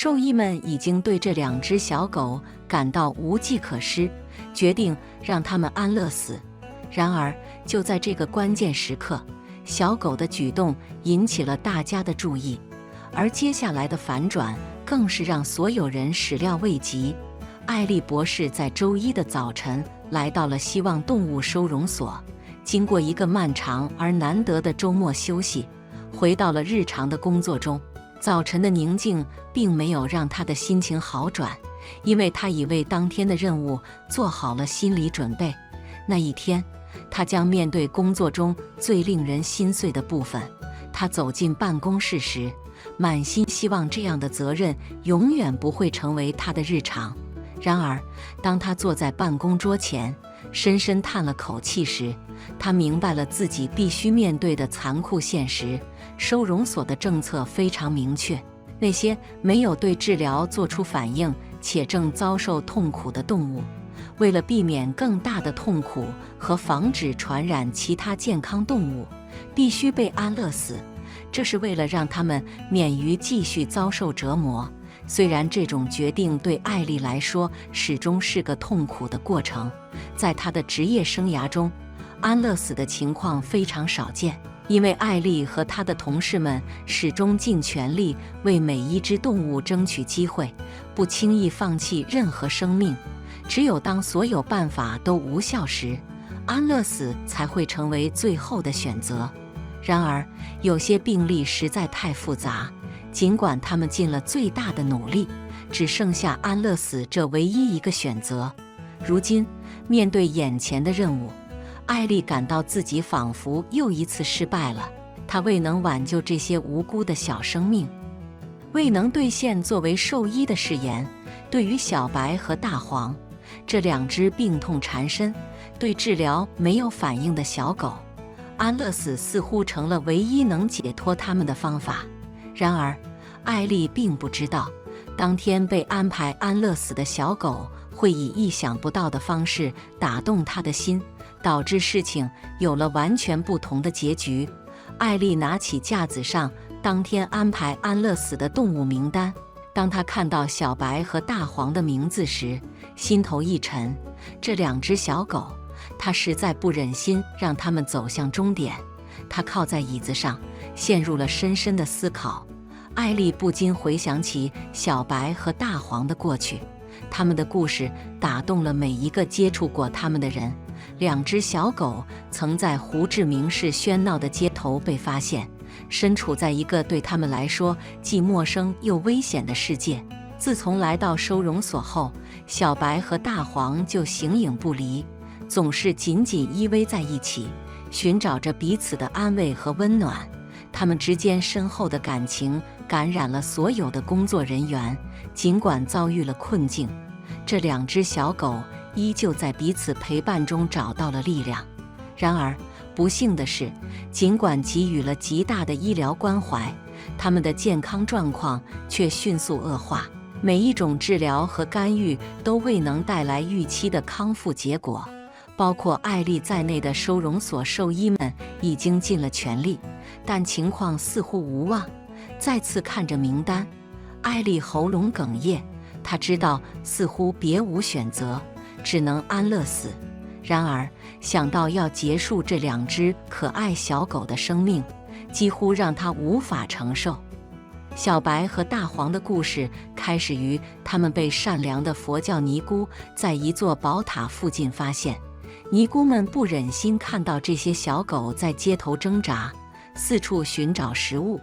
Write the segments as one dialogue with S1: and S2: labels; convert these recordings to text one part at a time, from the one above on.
S1: 兽医们已经对这2只小狗感到无计可施，决定让它们安乐死。然而，就在这个关键时刻，小狗的举动引起了大家的注意，而接下来的反转更是让所有人始料未及。艾丽博士在周一的早晨来到了希望动物收容所，经过一个漫长而难得的周末休息，回到了日常的工作中。早晨的宁静并没有让他的心情好转，因为他已为当天的任务做好了心理准备。那一天，他将面对工作中最令人心碎的部分。他走进办公室时，满心希望这样的责任永远不会成为他的日常。然而，当他坐在办公桌前，深深叹了口气时，他明白了自己必须面对的残酷现实。收容所的政策非常明确，那些没有对治疗做出反应且正遭受痛苦的动物，为了避免更大的痛苦和防止传染其他健康动物，必须被安乐死。这是为了让他们免于继续遭受折磨。虽然这种决定对艾丽来说始终是个痛苦的过程，在她的职业生涯中，安乐死的情况非常少见。因为艾丽和她的同事们始终尽全力为每一只动物争取机会，不轻易放弃任何生命。只有当所有办法都无效时，安乐死才会成为最后的选择。然而，有些病例实在太复杂，尽管他们尽了最大的努力，只剩下安乐死这唯一一个选择。如今，面对眼前的任务，艾丽感到自己仿佛又一次失败了。她未能挽救这些无辜的小生命，未能兑现作为兽医的誓言。对于小白和大黄这2只病痛缠身、对治疗没有反应的小狗，安乐死似乎成了唯一能解脱他们的方法。然而，艾丽并不知道，当天被安排安乐死的小狗会以意想不到的方式打动她的心，导致事情有了完全不同的结局。艾丽拿起架子上当天安排安乐死的动物名单，当她看到小白和大黄的名字时，心头一沉。这2只小狗，她实在不忍心让它们走向终点。她靠在椅子上，陷入了深深的思考。艾丽不禁回想起小白和大黄的过去，他们的故事打动了每一个接触过他们的人。2只小狗曾在胡志明市喧闹的街头被发现，身处在一个对他们来说既陌生又危险的世界。自从来到收容所后，小白和大黄就形影不离，总是紧紧依偎在一起，寻找着彼此的安慰和温暖。他们之间深厚的感情感染了所有的工作人员，尽管遭遇了困境，这2只小狗依旧在彼此陪伴中找到了力量。然而，不幸的是，尽管给予了极大的医疗关怀，它们的健康状况却迅速恶化。每一种治疗和干预都未能带来预期的康复结果。包括艾丽在内的收容所兽医们已经尽了全力，但情况似乎无望。再次看着名单，艾丽喉咙哽咽，她知道似乎别无选择，只能安乐死。然而，想到要结束这2只可爱小狗的生命，几乎让她无法承受。小白和大黄的故事开始于他们被善良的佛教尼姑在一座宝塔附近发现。尼姑们不忍心看到这些小狗在街头挣扎，四处寻找食物，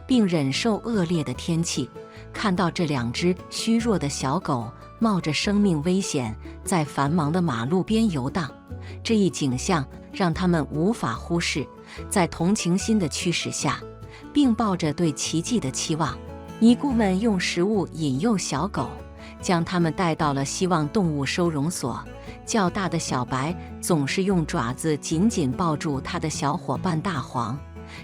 S1: 并忍受恶劣的天气。看到这2只虚弱的小狗冒着生命危险在繁忙的马路边游荡，这一景象让他们无法忽视。在同情心的驱使下，并抱着对奇迹的期望，尼姑们用食物引诱小狗，将它们带到了希望动物收容所。较大的小白总是用爪子紧紧抱住他的小伙伴大黄。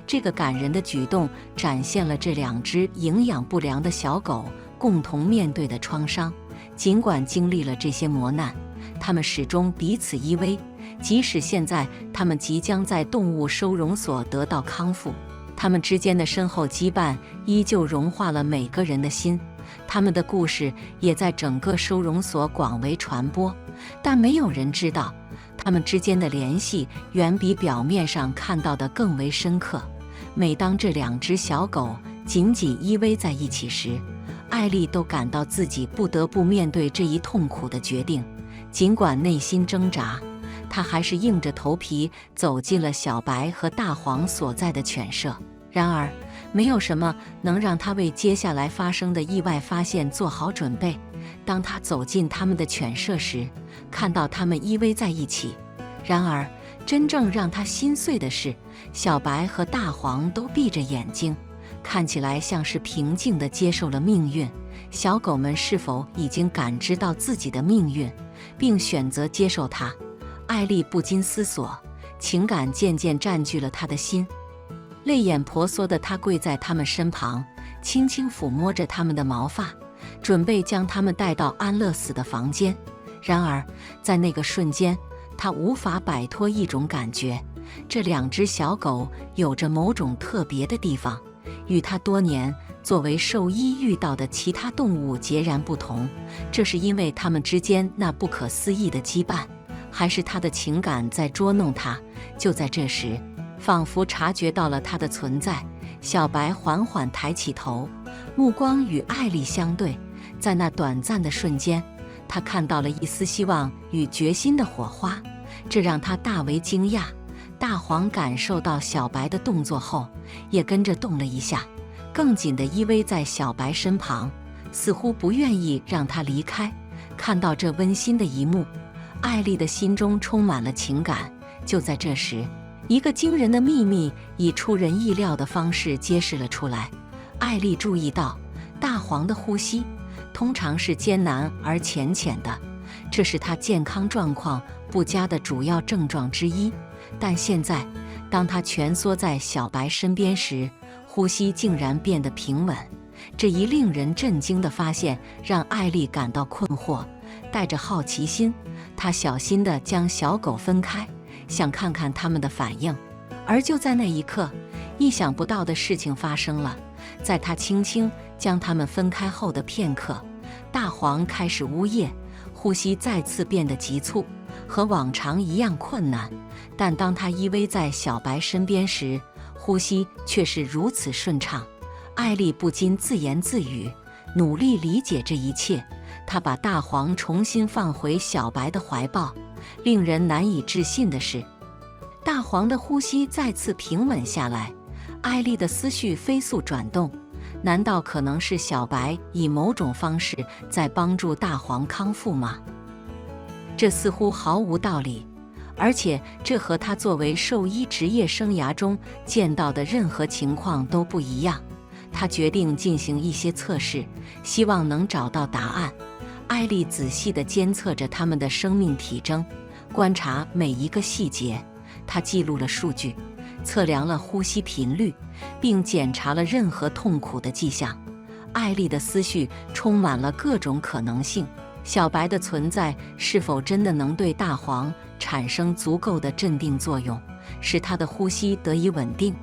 S1: 这个感人的举动展现了这2只营养不良的小狗共同面对的创伤。尽管经历了这些磨难，它们始终彼此依偎，即使现在它们即将在动物收容所得到康复，它们之间的深厚羁绊依旧融化了每个人的心。他们的故事也在整个收容所广为传播，但没有人知道，他们之间的联系远比表面上看到的更为深刻。每当这2只小狗紧紧依偎在一起时，艾丽都感到自己不得不面对这一痛苦的决定。尽管内心挣扎，她还是硬着头皮走进了小白和大黄所在的犬舍。然而，没有什么能让她为接下来发生的意外发现做好准备。当她走进他们的犬舍时，看到他们依偎在一起。然而，真正让她心碎的是，小白和大黄都闭着眼睛，看起来像是平静地接受了命运。小狗们是否已经感知到自己的命运，并选择接受它？艾丽不禁思索，情感渐渐占据了她的心。泪眼婆娑的她跪在他们身旁，轻轻抚摸着他们的毛发，准备将他们带到安乐死的房间。然而，在那个瞬间，她无法摆脱一种感觉，这2只小狗有着某种特别的地方，与她多年作为兽医遇到的其他动物截然不同。这是因为它们之间那不可思议的羁绊，还是她的情感在捉弄她？就在这时，仿佛察觉到了他的存在，小白缓缓抬起头，目光与艾丽相对。在那短暂的瞬间，他看到了一丝希望与决心的火花，这让他大为惊讶。大黄感受到小白的动作后，也跟着动了一下，更紧地依偎在小白身旁，似乎不愿意让他离开。看到这温馨的一幕，艾丽的心中充满了情感。就在这时，一个惊人的秘密以出人意料的方式揭示了出来。艾丽注意到，大黄的呼吸通常是艰难而浅浅的，这是他健康状况不佳的主要症状之一。但现在，当他蜷缩在小白身边时，呼吸竟然变得平稳。这一令人震惊的发现让艾丽感到困惑，带着好奇心，她小心地将小狗分开，想看看他们的反应。而就在那一刻，意想不到的事情发生了。在他轻轻将它们分开后的片刻，大黄开始呜咽，呼吸再次变得急促，和往常一样困难。但当他依偎在小白身边时，呼吸却是如此顺畅。艾丽不禁自言自语，努力理解这一切。她把大黄重新放回小白的怀抱。令人难以置信的是，大黄的呼吸再次平稳下来。艾丽的思绪飞速转动，难道可能是小白以某种方式在帮助大黄康复吗？这似乎毫无道理，而且这和他作为兽医职业生涯中见到的任何情况都不一样。他决定进行一些测试，希望能找到答案。艾丽仔细地监测着他们的生命体征，观察每一个细节。她记录了数据，测量了呼吸频率，并检查了任何痛苦的迹象。艾丽的思绪充满了各种可能性。小白的存在是否真的能对大黄产生足够的镇定作用，使他的呼吸得以稳定？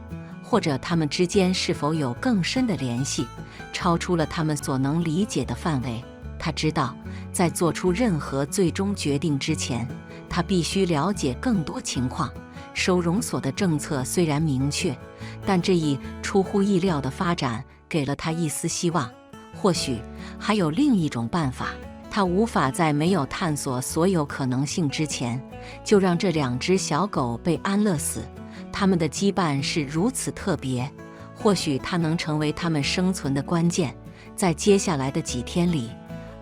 S1: 或者他们之间是否有更深的联系，超出了他们所能理解的范围？他知道，在做出任何最终决定之前，他必须了解更多情况。收容所的政策虽然明确，但这一出乎意料的发展给了他一丝希望。或许还有另一种办法。他无法在没有探索所有可能性之前，就让这2只小狗被安乐死。它们的羁绊是如此特别，或许它能成为它们生存的关键。在接下来的几天里，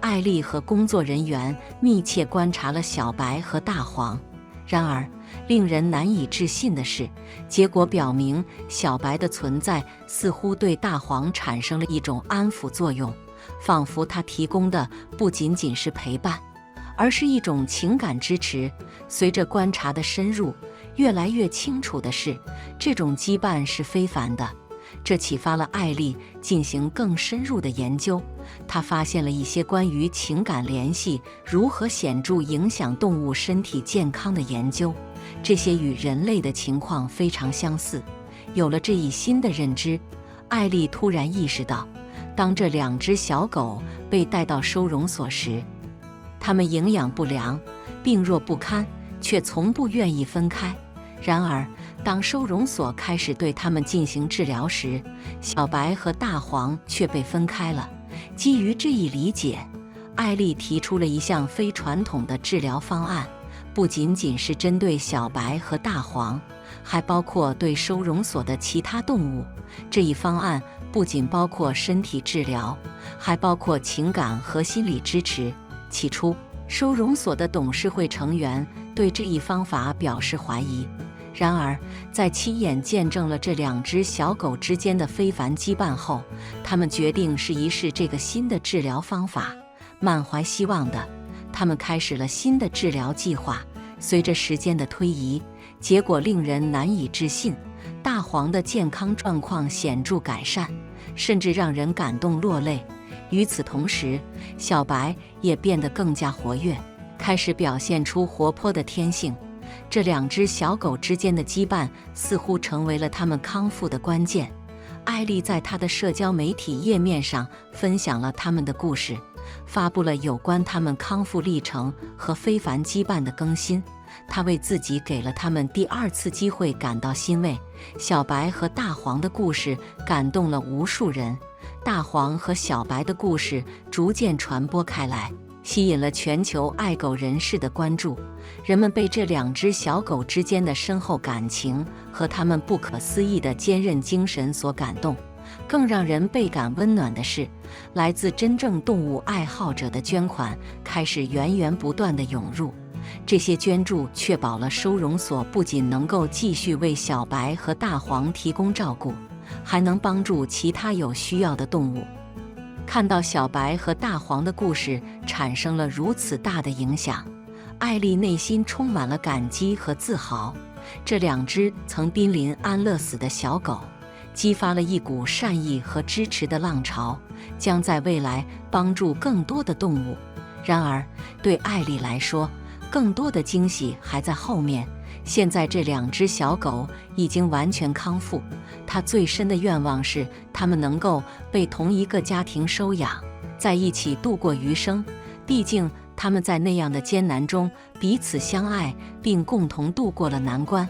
S1: 艾丽和工作人员密切观察了小白和大黄。然而，令人难以置信的是，结果表明小白的存在似乎对大黄产生了一种安抚作用，仿佛它提供的不仅仅是陪伴，而是一种情感支持。随着观察的深入，越来越清楚的是，这种羁绊是非凡的。这启发了艾丽进行更深入的研究。她发现了一些关于情感联系如何显著影响动物身体健康的研究，这些与人类的情况非常相似。有了这一新的认知，艾丽突然意识到，当这2只小狗被带到收容所时，它们营养不良，病弱不堪，却从不愿意分开。然而，当收容所开始对它们进行治疗时，小白和大黄却被分开了。基于这一理解，艾丽提出了一项非传统的治疗方案，不仅仅是针对小白和大黄，还包括对收容所的其他动物。这一方案不仅包括身体治疗，还包括情感和心理支持。起初，收容所的董事会成员对这一方法表示怀疑。然而，在亲眼见证了这2只小狗之间的非凡羁绊后，他们决定试一试这个新的治疗方法。满怀希望的，他们开始了新的治疗计划。随着时间的推移，结果令人难以置信。大黄的健康状况显著改善，甚至让人感动落泪。与此同时，小白也变得更加活跃，开始表现出活泼的天性。这2只小狗之间的羁绊似乎成为了它们康复的关键。艾丽在她的社交媒体页面上分享了他们的故事，发布了有关他们康复历程和非凡羁绊的更新。她为自己给了他们第2次机会感到欣慰。小白和大黄的故事感动了无数人，大黄和小白的故事逐渐传播开来，吸引了全球爱狗人士的关注。人们被这2只小狗之间的深厚感情和他们不可思议的坚韧精神所感动。更让人倍感温暖的是，来自真正动物爱好者的捐款开始源源不断地涌入。这些捐助确保了收容所不仅能够继续为小白和大黄提供照顾，还能帮助其他有需要的动物。看到小白和大黄的故事产生了如此大的影响，艾丽内心充满了感激和自豪。这2只曾濒临安乐死的小狗，激发了一股善意和支持的浪潮，将在未来帮助更多的动物。然而，对艾丽来说，更多的惊喜还在后面。现在这2只小狗已经完全康复，她最深的愿望是它们能够被同一个家庭收养，在一起度过余生。毕竟他们在那样的艰难中彼此相爱，并共同度过了难关。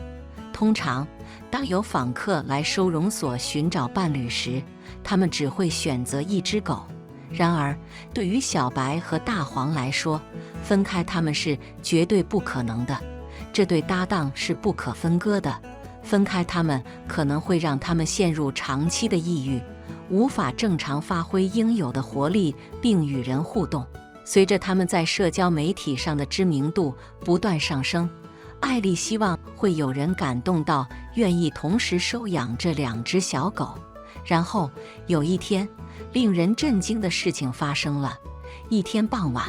S1: 通常，当有访客来收容所寻找伴侣时，他们只会选择1只狗。然而，对于小白和大黄来说，分开他们是绝对不可能的。这对搭档是不可分割的，分开他们可能会让他们陷入长期的抑郁，无法正常发挥应有的活力并与人互动。随着他们在社交媒体上的知名度不断上升，艾丽希望会有人感动到愿意同时收养这2只小狗。然后有一天，令人震惊的事情发生了。一天傍晚，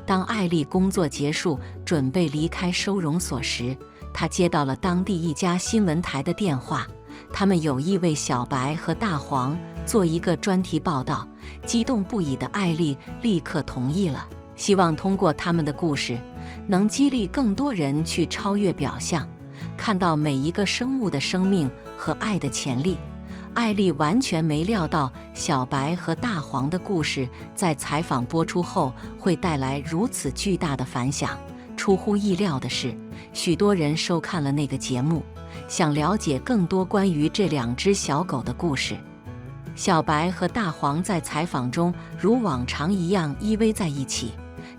S1: 当艾丽工作结束，准备离开收容所时，她接到了当地一家新闻台的电话，他们有意为小白和大黄做一个专题报道。激动不已的艾丽立刻同意了，希望通过他们的故事，能激励更多人去超越表象，看到每一个生物的生命和爱的潜力。艾丽完全没料到小白和大黄的故事在采访播出后会带来如此巨大的反响。出乎意料的是，许多人收看了那个节目，想了解更多关于这2只小狗的故事。小白和大黄在采访中如往常一样依偎在一起，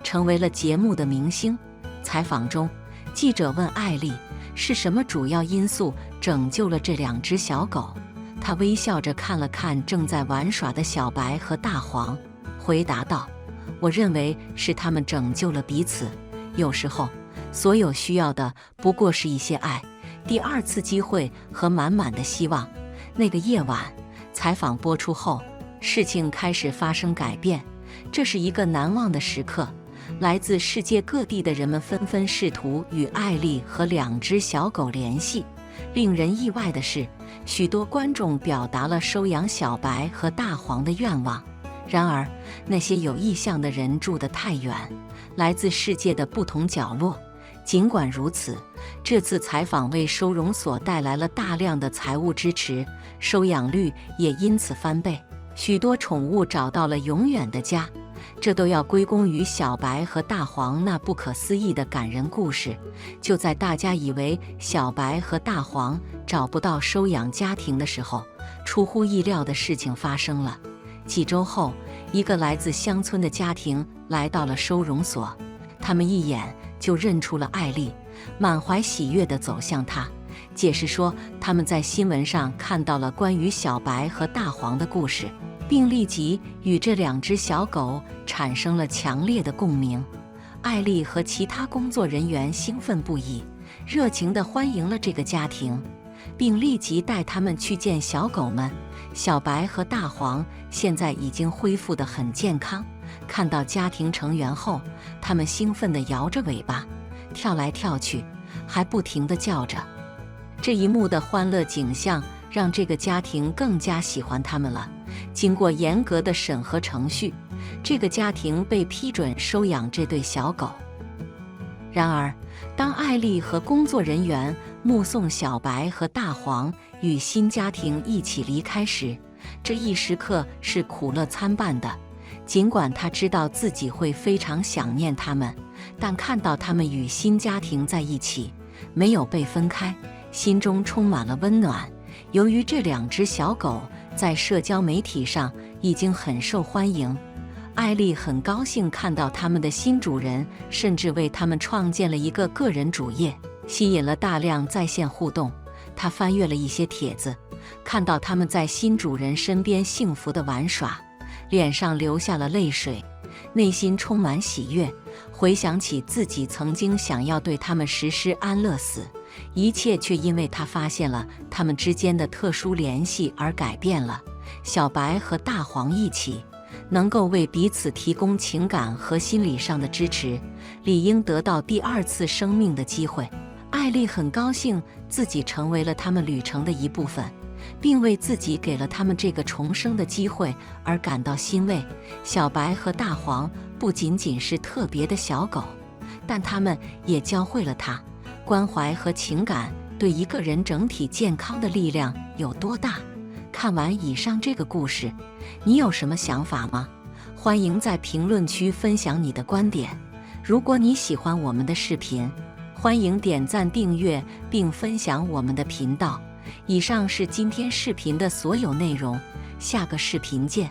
S1: 成为了节目的明星。采访中，记者问艾丽，是什么主要因素拯救了这2只小狗？他微笑着看了看正在玩耍的小白和大黄，回答道：“我认为是他们拯救了彼此。有时候，所有需要的不过是一些爱、第2次机会和满满的希望。”那个夜晚，采访播出后，事情开始发生改变。这是一个难忘的时刻。来自世界各地的人们纷纷试图与艾丽和2只小狗联系。令人意外的是，许多观众表达了收养小白和大黄的愿望。然而，那些有意向的人住得太远，来自世界的不同角落。尽管如此，这次采访为收容所带来了大量的财务支持，收养率也因此翻倍。许多宠物找到了永远的家。这都要归功于小白和大黄那不可思议的感人故事。就在大家以为小白和大黄找不到收养家庭的时候，出乎意料的事情发生了。几周后，一个来自乡村的家庭来到了收容所，他们一眼就认出了艾丽，满怀喜悦地走向她，解释说他们在新闻上看到了关于小白和大黄的故事，并立即与这2只小狗产生了强烈的共鸣。艾丽和其他工作人员兴奋不已，热情地欢迎了这个家庭，并立即带他们去见小狗们。小白和大黄现在已经恢复得很健康，看到家庭成员后，他们兴奋地摇着尾巴，跳来跳去，还不停地叫着。这一幕的欢乐景象让这个家庭更加喜欢他们了。经过严格的审核程序，这个家庭被批准收养这对小狗。然而，当艾丽和工作人员目送小白和大黄与新家庭一起离开时，这一时刻是苦乐参半的。尽管他知道自己会非常想念他们，但看到他们与新家庭在一起，没有被分开，心中充满了温暖。由于这2只小狗在社交媒体上已经很受欢迎，艾丽很高兴看到他们的新主人甚至为他们创建了一个个人主页，吸引了大量在线互动。她翻阅了一些帖子，看到他们在新主人身边幸福地玩耍，脸上流下了泪水，内心充满喜悦。回想起自己曾经想要对他们实施安乐死，一切却因为他发现了他们之间的特殊联系而改变了。小白和大黄一起能够为彼此提供情感和心理上的支持，理应得到第2次生命的机会。艾丽很高兴自己成为了他们旅程的一部分，并为自己给了他们这个重生的机会而感到欣慰。小白和大黄不仅仅是特别的小狗，但他们也教会了他关怀和情感对一个人整体健康的力量有多大。看完以上这个故事，你有什么想法吗？欢迎在评论区分享你的观点。如果你喜欢我们的视频，欢迎点赞、订阅并分享我们的频道。以上是今天视频的所有内容，下个视频见。